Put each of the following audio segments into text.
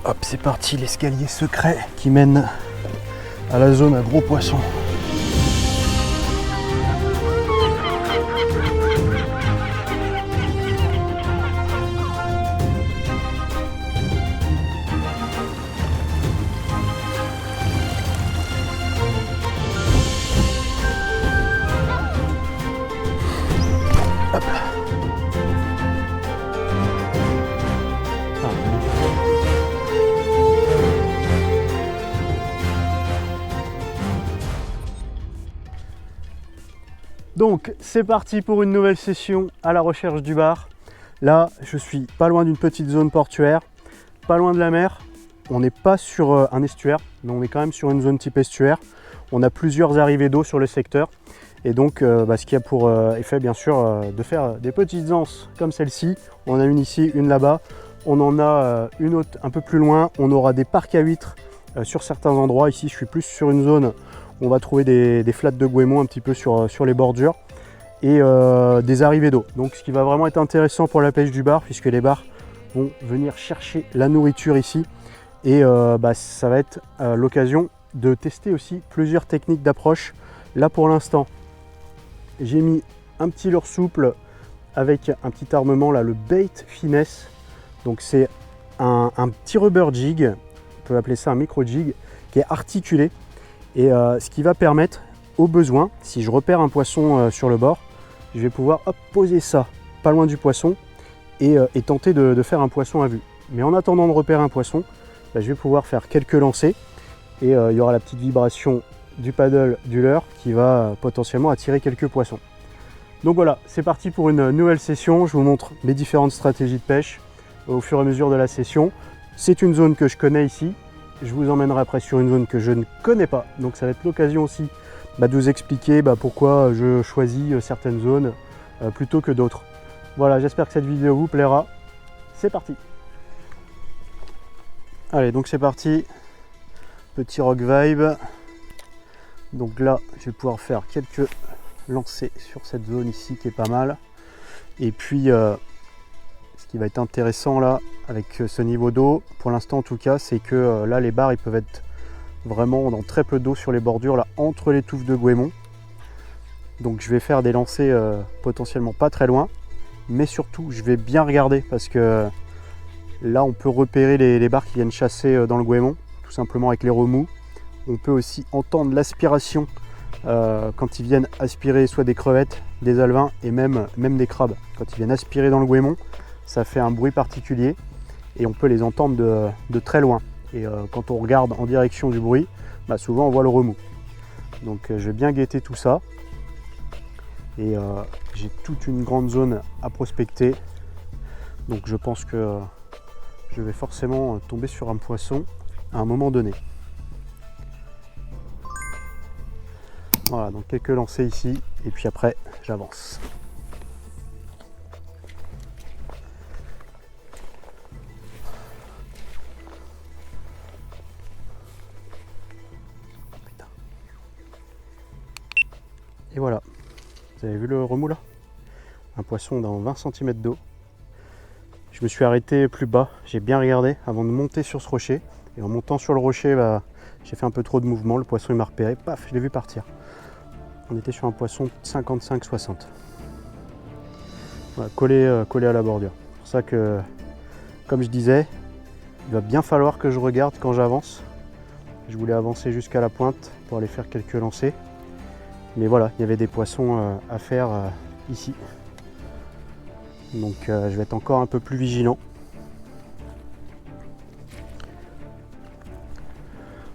Hop, c'est parti, l'escalier secret qui mène à la zone à gros poissons. Hop. Donc c'est parti pour une nouvelle session à la recherche du bar. Là je suis pas loin d'une petite zone portuaire, pas loin de la mer. On n'est pas sur un estuaire, mais on est quand même sur une zone type estuaire. On a plusieurs arrivées d'eau sur le secteur. Et donc ce qui a pour effet bien sûr de faire des petites anses comme celle-ci. On a une ici, une là-bas. On en a une autre un peu plus loin. On aura des parcs à huîtres sur certains endroits. Ici je suis plus sur une zone où on va trouver des flats de goémons un petit peu sur les bordures. Et des arrivées d'eau. Donc ce qui va vraiment être intéressant pour la pêche du bar, puisque les bars vont venir chercher la nourriture ici. Et ça va être l'occasion de tester aussi plusieurs techniques d'approche. Là pour l'instant, j'ai mis un petit leurre souple avec un petit armement là, le bait finesse. Donc c'est un petit rubber jig, on peut appeler ça un micro jig, qui est articulé. Et ce qui va permettre, au besoin, si je repère un poisson sur le bord, je vais pouvoir poser ça pas loin du poisson et tenter de faire un poisson à vue. Mais en attendant de repérer un poisson, je vais pouvoir faire quelques lancers et il y aura la petite vibration du paddle du leurre qui va potentiellement attirer quelques poissons. Donc voilà, c'est parti pour une nouvelle session. Je vous montre mes différentes stratégies de pêche au fur et à mesure de la session. C'est une zone que je connais ici. Je vous emmènerai après sur une zone que je ne connais pas. Donc ça va être l'occasion aussi de vous expliquer pourquoi je choisis certaines zones plutôt que d'autres. Voilà, j'espère que cette vidéo vous plaira. C'est parti. Allez, donc c'est parti. Petit rock vibe. Donc là, je vais pouvoir faire quelques lancers sur cette zone ici qui est pas mal. Et puis, ce qui va être intéressant là, avec ce niveau d'eau, pour l'instant en tout cas, c'est que là, les bars, ils peuvent être vraiment dans très peu d'eau sur les bordures, là, entre les touffes de goémons. Donc je vais faire des lancers potentiellement pas très loin. Mais surtout, je vais bien regarder parce que là, on peut repérer les bars qui viennent chasser dans le goémon, tout simplement avec les remous. On peut aussi entendre l'aspiration quand ils viennent aspirer soit des crevettes, des alevins et même des crabes. Quand ils viennent aspirer dans le goémon, ça fait un bruit particulier et on peut les entendre de très loin. Et quand on regarde en direction du bruit, souvent on voit le remous. Donc je vais bien guetter tout ça. Et j'ai toute une grande zone à prospecter. Donc je pense que je vais forcément tomber sur un poisson à un moment donné. Voilà, donc quelques lancers ici, et puis après j'avance. Et voilà, vous avez vu le remous là? Un poisson dans 20 cm d'eau. Je me suis arrêté plus bas, j'ai bien regardé avant de monter sur ce rocher. Et en montant sur le rocher, j'ai fait un peu trop de mouvement, le poisson il m'a repéré, paf, je l'ai vu partir. On était sur un poisson de 55-60. Voilà, collé à la bordure. C'est pour ça que, comme je disais, il va bien falloir que je regarde quand j'avance. Je voulais avancer jusqu'à la pointe pour aller faire quelques lancers. Mais voilà, il y avait des poissons à faire ici. Donc je vais être encore un peu plus vigilant.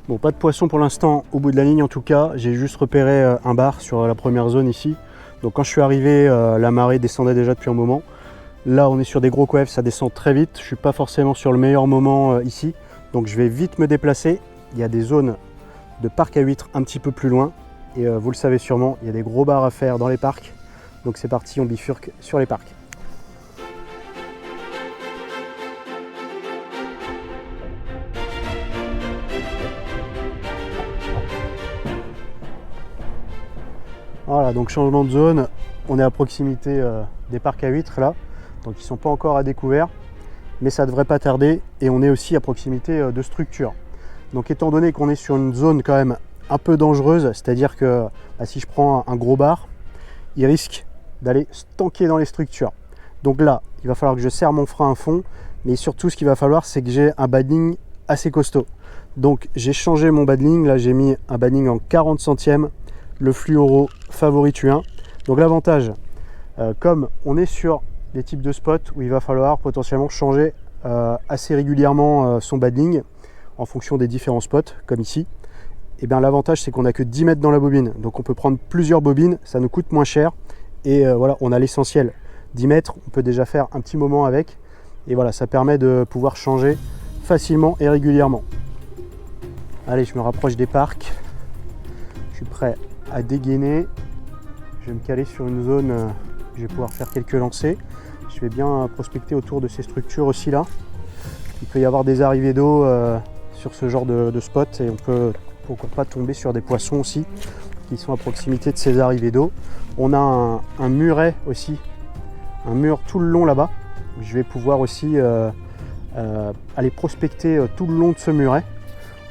Bon, pas de poisson pour l'instant au bout de la ligne en tout cas. J'ai juste repéré un bar sur la première zone ici. Donc quand je suis arrivé, la marée descendait déjà depuis un moment. Là, on est sur des gros coefs, ça descend très vite. Je ne suis pas forcément sur le meilleur moment ici. Donc je vais vite me déplacer. Il y a des zones de parcs à huîtres un petit peu plus loin. Et vous le savez sûrement, il y a des gros bars à faire dans les parcs. Donc c'est parti, on bifurque sur les parcs. Voilà, donc changement de zone. On est à proximité des parcs à huîtres là. Donc ils ne sont pas encore à découvert. mais ça ne devrait pas tarder et on est aussi à proximité de structures. Donc étant donné qu'on est sur une zone quand même un peu dangereuse, c'est-à-dire que si je prends un gros bar, il risque d'aller se tanker dans les structures. Donc là, il va falloir que je serre mon frein à fond, mais surtout ce qu'il va falloir, c'est que j'ai un badling assez costaud. Donc j'ai changé mon badling, là j'ai mis un badling en 40 centièmes, le fluoro Favorit U1. Donc l'avantage, comme on est sur des types de spots où il va falloir potentiellement changer assez régulièrement son badling en fonction des différents spots, comme ici, et bien l'avantage c'est qu'on n'a que 10 mètres dans la bobine, donc on peut prendre plusieurs bobines, ça nous coûte moins cher, et voilà, on a l'essentiel. 10 mètres, on peut déjà faire un petit moment avec, et voilà, ça permet de pouvoir changer facilement et régulièrement. Allez, je me rapproche des parcs, je suis prêt à dégainer, je vais me caler sur une zone où je vais pouvoir faire quelques lancers. Je vais bien prospecter autour de ces structures aussi là. Il peut y avoir des arrivées d'eau sur ce genre de spot et on peut pourquoi pas tomber sur des poissons aussi qui sont à proximité de ces arrivées d'eau. On a un muret aussi, un mur tout le long là-bas. Je vais pouvoir aussi aller prospecter tout le long de ce muret.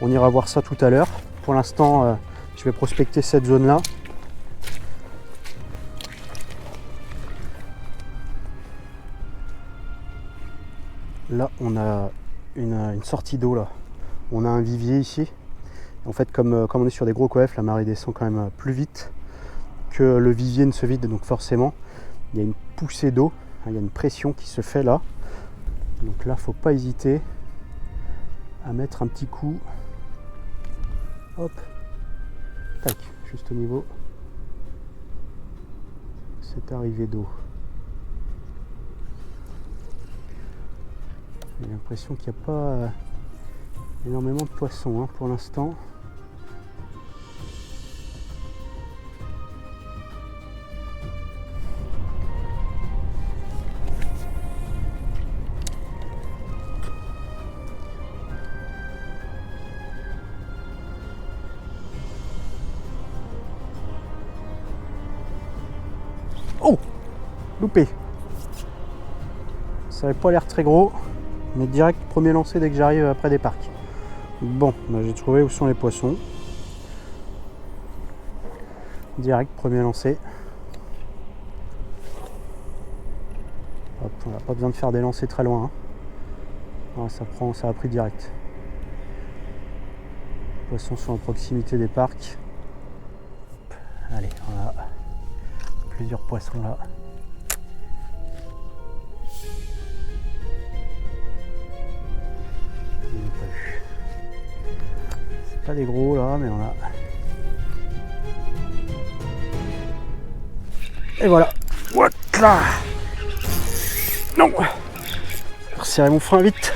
On ira voir ça tout à l'heure. Pour l'instant, je vais prospecter cette zone-là. Là, on a une sortie d'eau là. On a un vivier ici. En fait, comme on est sur des gros coefs, la marée descend quand même plus vite que le vivier ne se vide. Donc forcément, il y a une poussée d'eau, il y a une pression qui se fait là. Donc là, faut pas hésiter à mettre un petit coup. Hop, tac, juste au niveau de cette arrivée d'eau. J'ai l'impression qu'il n'y a pas énormément de poissons pour l'instant. Oh, loupé. Ça n'avait pas l'air très gros. Mais direct, premier lancer dès que j'arrive après des parcs. Bon, j'ai trouvé où sont les poissons. Direct, premier lancer. Hop, on n'a pas besoin de faire des lancers très loin. Alors, ça a pris direct. Les poissons sont à proximité des parcs. Hop, allez, on a plusieurs poissons là. Pas des gros là, mais on a. Et voilà. What là. Non. Je vais resserrer mon frein vite.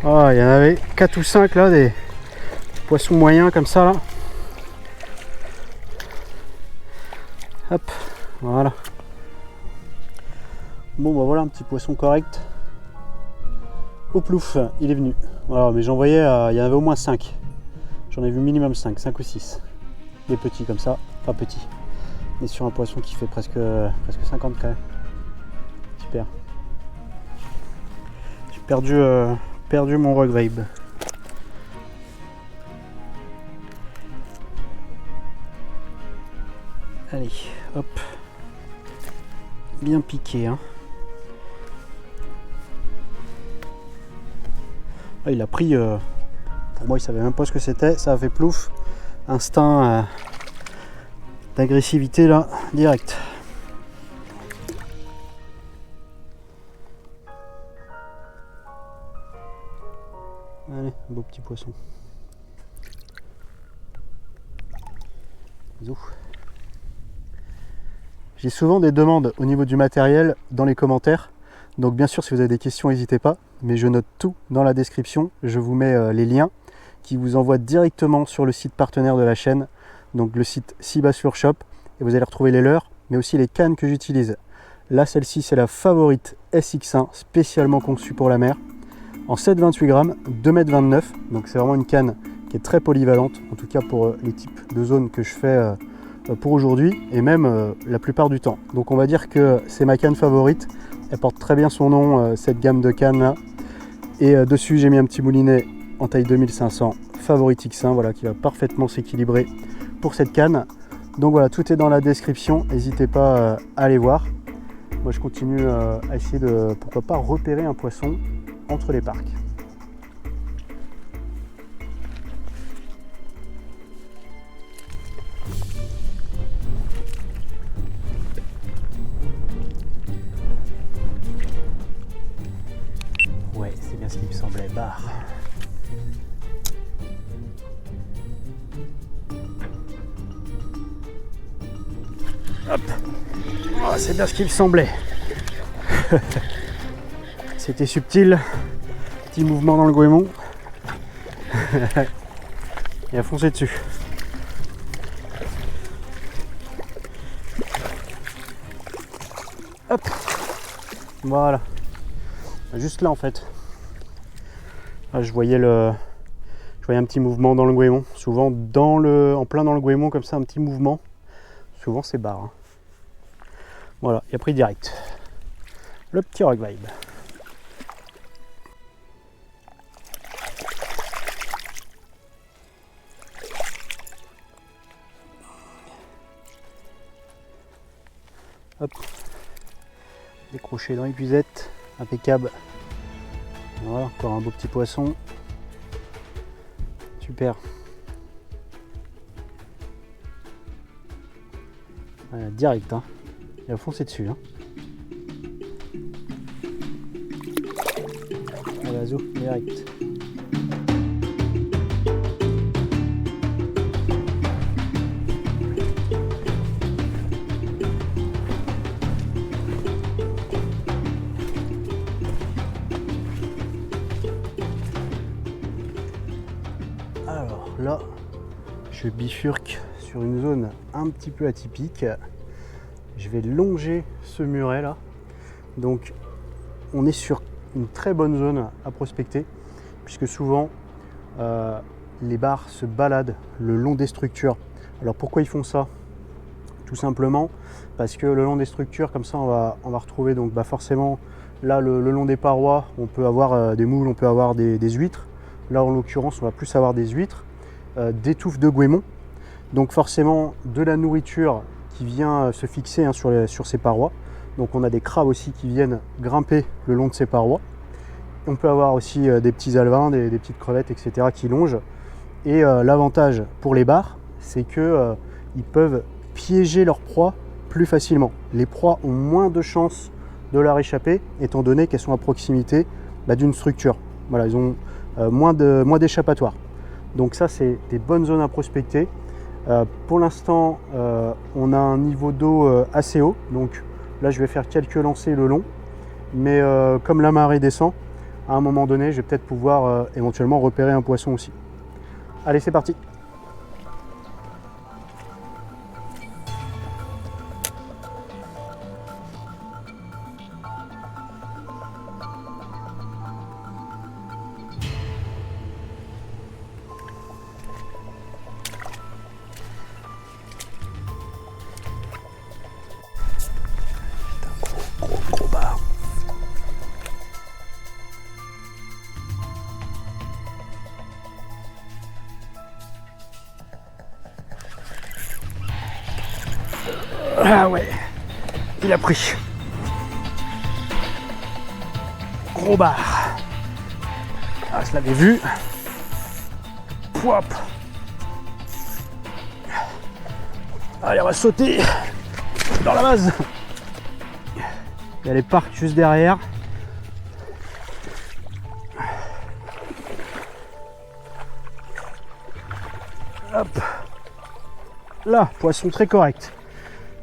Oh, il y en avait 4 ou 5 là, des poissons moyens comme ça là. Hop, voilà. Bon bah voilà un petit poisson correct. Au plouf, il est venu. Voilà, mais j'en voyais, il y en avait au moins 5. J'en ai vu minimum 5 ou 6. Des petits comme ça, pas petits. On est sur un poisson qui fait presque 50 quand même. Super. J'ai perdu mon Rock Vibe. Allez, hop. Bien piqué, hein. Il a pris, pour moi il savait même pas ce que c'était, ça a fait plouf, instinct d'agressivité là, direct. Allez, un beau petit poisson. Zou. J'ai souvent des demandes au niveau du matériel dans les commentaires. Donc bien sûr, si vous avez des questions, n'hésitez pas, mais je note tout dans la description. Je vous mets les liens qui vous envoient directement sur le site partenaire de la chaîne, donc le site Seabass Lure Shop, et vous allez retrouver les leurres, mais aussi les cannes que j'utilise. Là, celle-ci, c'est la Favorit SX1, spécialement conçue pour la mer, en 7,28 grammes, 2,29 m, donc c'est vraiment une canne qui est très polyvalente, en tout cas pour les types de zones que je fais pour aujourd'hui, et même la plupart du temps. Donc on va dire que c'est ma canne favorite. Elle porte très bien son nom, cette gamme de cannes là. Et dessus j'ai mis un petit moulinet en taille 2500 Favorite X1, voilà, qui va parfaitement s'équilibrer pour cette canne. Donc voilà, tout est dans la description, n'hésitez pas à aller voir. Moi je continue à essayer de, pourquoi pas, repérer un poisson entre les parcs. Ouais, c'est bien ce qui me semblait, barre. Hop. Oh, c'est bien ce qui me semblait. C'était subtil. Petit mouvement dans le goémon. Et à foncer dessus. Hop. Voilà. Juste là en fait. Là, je voyais un petit mouvement dans le goémon. Souvent en plein dans le goémon comme ça, un petit mouvement. Souvent c'est barre. Hein. Voilà, il a pris direct. Le petit rock vibe. Hop. Décroché dans l'épuisette. Impeccable. Voilà, encore un beau petit poisson. Super. Voilà, direct, hein. Il a foncé dessus. Hein. Voilà, zo, direct. Alors là, je bifurque sur une zone un petit peu atypique. Je vais longer ce muret là. Donc on est sur une très bonne zone à prospecter, puisque souvent les bars se baladent le long des structures. Alors pourquoi ils font ça? Tout simplement parce que le long des structures, comme ça on va retrouver donc forcément là le long des parois, on peut avoir des moules, on peut avoir des huîtres. Là en l'occurrence on va plus avoir des huîtres, des touffes de goémon, donc forcément de la nourriture qui vient se fixer hein, sur ces parois. Donc on a des crabes aussi qui viennent grimper le long de ces parois. On peut avoir aussi des petits alevins, des petites crevettes, etc. qui longent. Et l'avantage pour les bars, c'est que ils peuvent piéger leurs proies plus facilement. Les proies ont moins de chances de leur échapper, étant donné qu'elles sont à proximité d'une structure. Voilà, ils ont moins d'échappatoire. Donc ça, c'est des bonnes zones à prospecter. Pour l'instant, on a un niveau d'eau assez haut. Donc là, je vais faire quelques lancers le long. Mais comme la marée descend, à un moment donné, je vais peut-être pouvoir éventuellement repérer un poisson aussi. Allez, c'est parti! Gros bar. Ah ouais, il a pris. Gros bar. Ah, je l'avais vu. Pouap. Allez, on va sauter dans la base. Il y a les parcs juste derrière. Hop. Là, poisson très correct.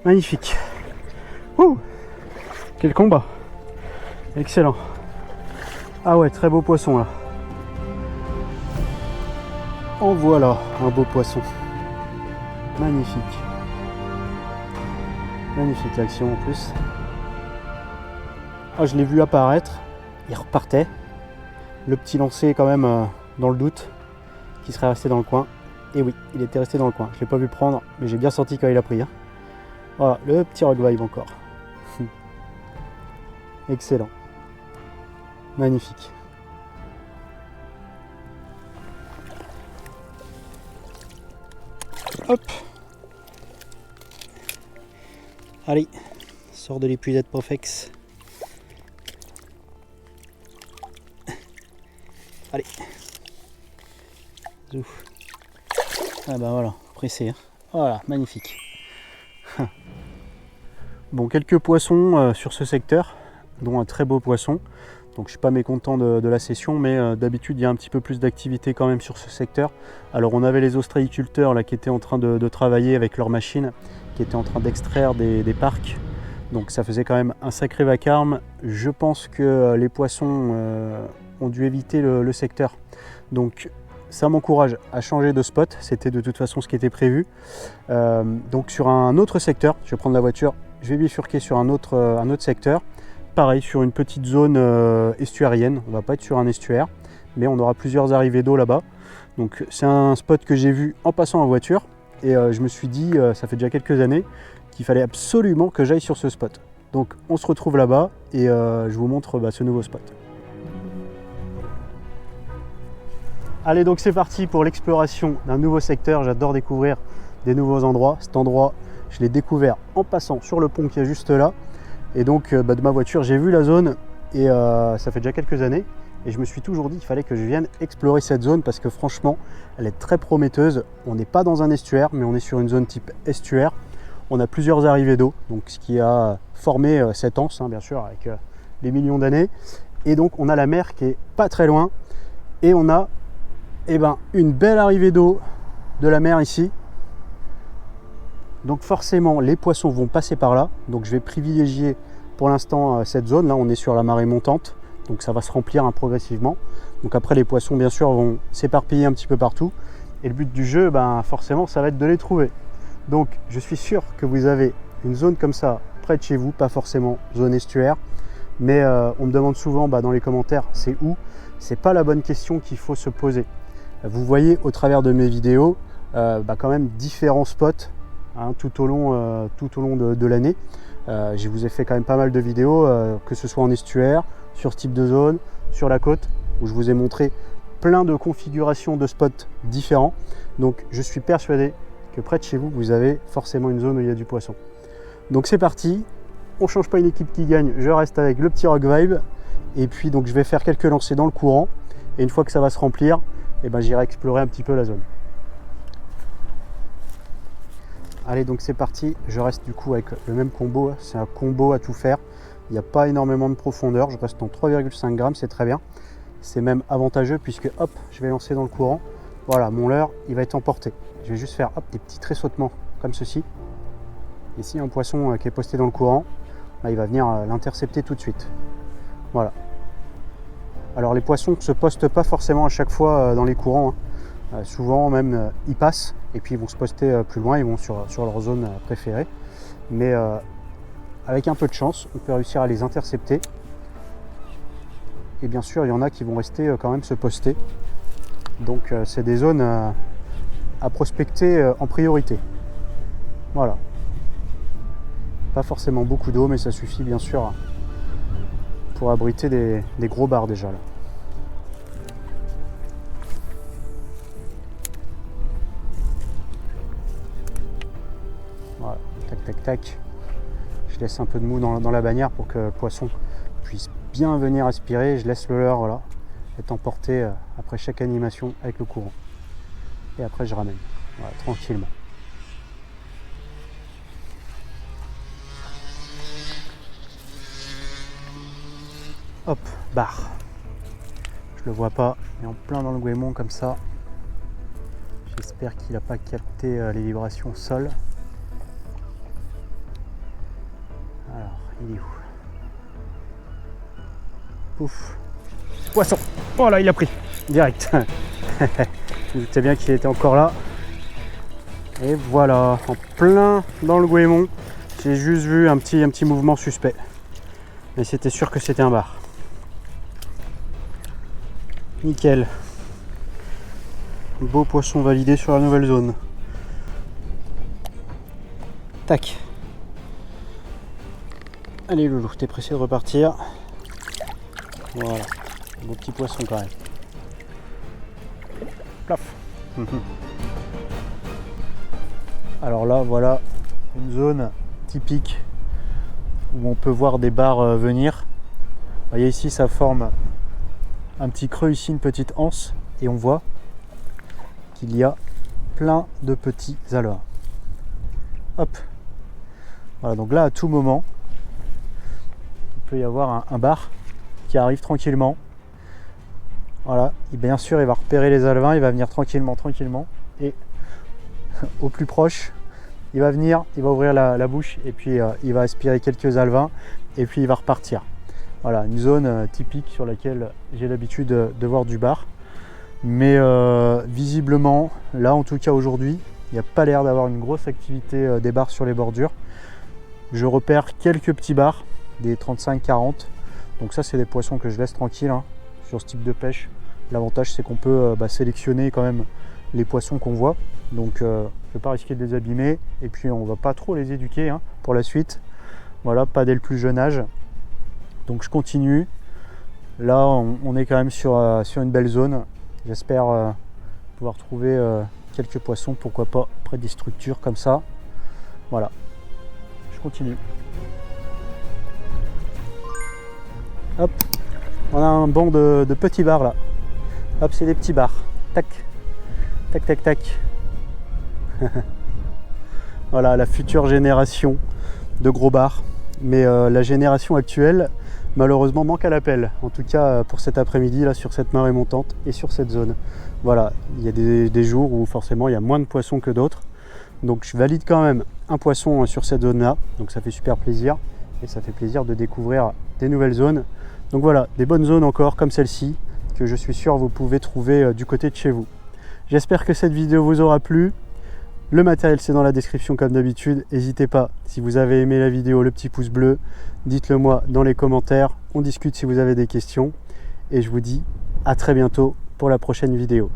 Magnifique. Ouh. Quel combat. Excellent. Ah ouais, très beau poisson là. En voilà un beau poisson. Magnifique. Magnifique l'action en plus. Ah, je l'ai vu apparaître. Il repartait. Le petit lancer quand même dans le doute qui serait resté dans le coin. Et oui, il était resté dans le coin. Je ne l'ai pas vu prendre, mais j'ai bien senti quand il a pris. Hein. Voilà, le petit rock vibe encore. Excellent. Magnifique. Hop. Allez, sors de l'épuisette Profex. Allez. Zouf. Ah bah voilà, pressé. Hein. Voilà, magnifique. Bon, quelques poissons sur ce secteur, dont un très beau poisson. Donc je suis pas mécontent de la session, mais d'habitude il y a un petit peu plus d'activité quand même sur ce secteur. Alors on avait les ostréiculteurs là qui étaient en train de travailler avec leurs machines, qui étaient en train d'extraire des parcs. Donc ça faisait quand même un sacré vacarme. Je pense que les poissons ont dû éviter le secteur. Donc ça m'encourage à changer de spot, c'était de toute façon ce qui était prévu. Donc sur un autre secteur, je vais prendre la voiture, je vais bifurquer sur un autre secteur. Pareil, sur une petite zone estuarienne, on ne va pas être sur un estuaire, mais on aura plusieurs arrivées d'eau là-bas. Donc c'est un spot que j'ai vu en passant en voiture, et je me suis dit, ça fait déjà quelques années, qu'il fallait absolument que j'aille sur ce spot. Donc on se retrouve là-bas, et je vous montre ce nouveau spot. Allez, donc c'est parti pour l'exploration d'un nouveau secteur. J'adore découvrir des nouveaux endroits. Cet endroit, je l'ai découvert en passant sur le pont qui est juste là. Et donc de ma voiture, j'ai vu la zone et ça fait déjà quelques années. Et je me suis toujours dit qu'il fallait que je vienne explorer cette zone parce que franchement, elle est très prometteuse. On n'est pas dans un estuaire, mais on est sur une zone type estuaire. On a plusieurs arrivées d'eau, donc ce qui a formé cette anse, hein, bien sûr, avec des millions d'années. Et donc on a la mer qui est pas très loin. Et on a une belle arrivée d'eau de la mer ici. Donc forcément les poissons vont passer par là. Donc je vais privilégier pour l'instant cette zone. Là on est sur la marée montante. Donc ça va se remplir progressivement. Donc après les poissons bien sûr vont s'éparpiller un petit peu partout. Et le but du jeu forcément ça va être de les trouver. Donc je suis sûr que vous avez une zone comme ça près de chez vous. Pas forcément zone estuaire. Mais on me demande souvent dans les commentaires c'est où. C'est pas la bonne question qu'il faut se poser. Vous voyez au travers de mes vidéos quand même différents spots hein, tout au long de l'année. Je vous ai fait quand même pas mal de vidéos, que ce soit en estuaire, sur ce type de zone, sur la côte, où je vous ai montré plein de configurations de spots différents. Donc je suis persuadé que près de chez vous, vous avez forcément une zone où il y a du poisson. Donc c'est parti, on ne change pas une équipe qui gagne, je reste avec le petit Rock Vibe. Et puis donc je vais faire quelques lancers dans le courant. Et une fois que ça va se remplir, j'irai explorer un petit peu la zone. Allez, donc c'est parti. Je reste du coup avec le même combo. C'est un combo à tout faire. Il n'y a pas énormément de profondeur. Je reste en 3,5 grammes, c'est très bien. C'est même avantageux puisque hop, je vais lancer dans le courant. Voilà, mon leurre, il va être emporté. Je vais juste faire hop, des petits tressautements comme ceci. Et s'il y a un poisson qui est posté dans le courant, il va venir l'intercepter tout de suite. Voilà. Alors les poissons ne se postent pas forcément à chaque fois dans les courants. Hein. Souvent même ils passent et puis ils vont se poster plus loin, ils vont sur leur zone préférée. Mais avec un peu de chance, on peut réussir à les intercepter. Et bien sûr, il y en a qui vont rester quand même se poster. Donc c'est des zones à prospecter en priorité. Voilà. Pas forcément beaucoup d'eau, mais ça suffit bien sûr pour abriter des gros bars déjà là. Voilà, tac tac tac. Je laisse un peu de mou dans la bannière pour que le poisson puisse bien venir aspirer. Je laisse le leurre voilà, être emporté après chaque animation avec le courant. Et après je ramène, voilà, tranquillement. Hop, barre. Je le vois pas, mais en plein dans le goémon comme ça. J'espère qu'il n'a pas capté les vibrations au sol. Alors, il est où? Pouf. Poisson. Oh là, il a pris. Direct. Je me doutais bien qu'il était encore là. Et voilà, en plein dans le goémon. J'ai juste vu un petit mouvement suspect. Mais c'était sûr que c'était un bar. Nickel. Beau poisson validé sur la nouvelle zone. Tac. Allez Loulou, t'es pressé de repartir. Voilà, bon petit poisson quand même. Plaf. Alors là, voilà une zone typique où on peut voir des bars venir. Vous voyez ici, ça forme un petit creux ici, une petite anse, et on voit qu'il y a plein de petits alevins. Hop. Voilà, donc là, à tout moment, il peut y avoir un bar qui arrive tranquillement. Voilà, et bien sûr, il va repérer les alevins, il va venir tranquillement, et au plus proche, il va venir, il va ouvrir la bouche, et puis il va aspirer quelques alevins, et puis il va repartir. Voilà, une zone typique sur laquelle j'ai l'habitude de voir du bar. Mais visiblement, là en tout cas aujourd'hui, il n'y a pas l'air d'avoir une grosse activité des bars sur les bordures. Je repère quelques petits bars, des 35-40. Donc ça, c'est des poissons que je laisse tranquilles hein, sur ce type de pêche. L'avantage, c'est qu'on peut sélectionner quand même les poissons qu'on voit. Donc je ne vais pas risquer de les abîmer. Et puis on ne va pas trop les éduquer hein, pour la suite. Voilà, pas dès le plus jeune âge. Donc je continue. Là, on est quand même sur une belle zone. J'espère pouvoir trouver quelques poissons, pourquoi pas près des structures comme ça. Voilà, je continue. Hop, on a un banc de petits bars là. Hop, c'est des petits bars. Tac, tac, tac, tac. Voilà, la future génération de gros bars. Mais la génération actuelle, malheureusement, manque à l'appel. En tout cas, pour cet après-midi, là, sur cette marée montante et sur cette zone. Voilà, il y a des jours où forcément il y a moins de poissons que d'autres. Donc je valide quand même un poisson sur cette zone-là. Donc ça fait super plaisir. Et ça fait plaisir de découvrir des nouvelles zones. Donc voilà, des bonnes zones encore comme celle-ci, que je suis sûr vous pouvez trouver du côté de chez vous. J'espère que cette vidéo vous aura plu. Le matériel, c'est dans la description comme d'habitude. N'hésitez pas, si vous avez aimé la vidéo, le petit pouce bleu. Dites-le moi dans les commentaires. On discute si vous avez des questions. Et je vous dis à très bientôt pour la prochaine vidéo.